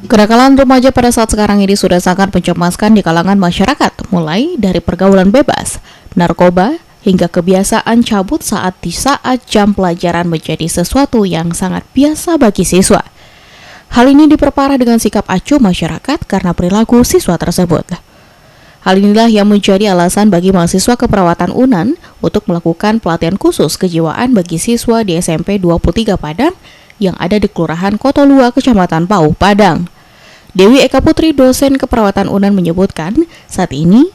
Kenakalan remaja pada saat sekarang ini sudah sangat mencemaskan di kalangan masyarakat, mulai dari pergaulan bebas, narkoba, hingga kebiasaan cabut saat jam pelajaran menjadi sesuatu yang sangat biasa bagi siswa. Hal ini diperparah dengan sikap acuh masyarakat karena perilaku siswa tersebut. Hal inilah yang menjadi alasan bagi mahasiswa keperawatan UNAN untuk melakukan pelatihan khusus kejiwaan bagi siswa di SMP 23 Padang yang ada di Kelurahan Kotolua, Kecamatan Pauh, Padang. Dewi Eka Putri, dosen keperawatan UNAN, menyebutkan saat ini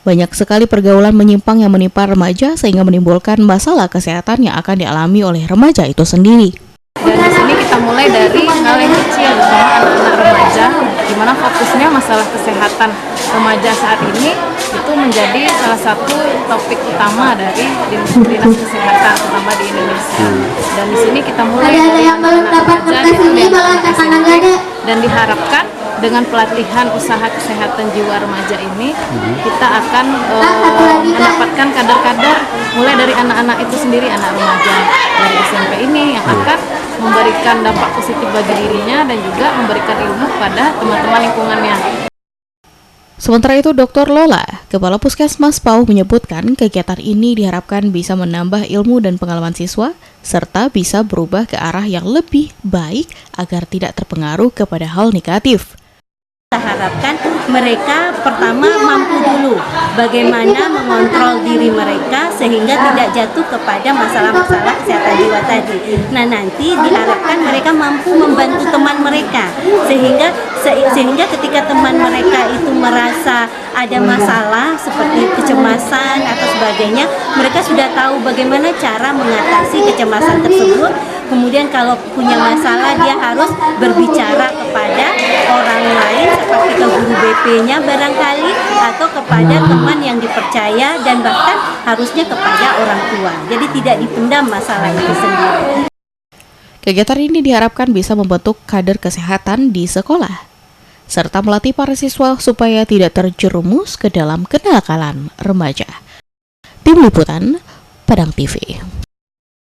banyak sekali pergaulan menyimpang yang menimpa remaja sehingga menimbulkan masalah kesehatan yang akan dialami oleh remaja itu sendiri. Dan di sini kita mulai dari hal yang kecil, terutama anak-anak remaja, di mana fokusnya masalah kesehatan remaja saat ini itu menjadi salah satu topik utama dari dinas kesehatan terutama di Indonesia. Dan di sini kita mulai dari anak-anak remaja di SMP, dan diharapkan dengan pelatihan usaha kesehatan jiwa remaja ini kita akan mendapatkan kader-kader mulai dari anak-anak itu sendiri, anak remaja dari SMP ini yang akan memberikan dampak positif bagi dirinya dan juga memberikan ilmu pada teman-teman lingkungannya. Sementara itu, Dr. Lola, Kepala Puskesmas Pauh, menyebutkan kegiatan ini diharapkan bisa menambah ilmu dan pengalaman siswa, serta bisa berubah ke arah yang lebih baik agar tidak terpengaruh kepada hal negatif. Kita harapkan mereka pertama mampu dulu bagaimana mengontrol diri mereka sehingga tidak jatuh kepada masalah-masalah kesehatan jiwa tadi. Nah, nanti diharapkan mereka mampu membantu teman mereka sehingga ketika teman mereka itu merasa ada masalah seperti kecemasan atau sebagainya, mereka sudah tahu bagaimana cara mengatasi kecemasan tersebut. Kemudian kalau punya masalah dia harus berbicara kepada orang lain seperti ke guru BP-nya barangkali atau kepada teman yang dipercaya dan bahkan harusnya kepada orang tua. Jadi tidak dipendam masalah itu sendiri. Kegiatan ini diharapkan bisa membentuk kader kesehatan di sekolah, serta melatih para siswa supaya tidak terjerumus ke dalam kenakalan remaja. Tim Liputan, Padang TV.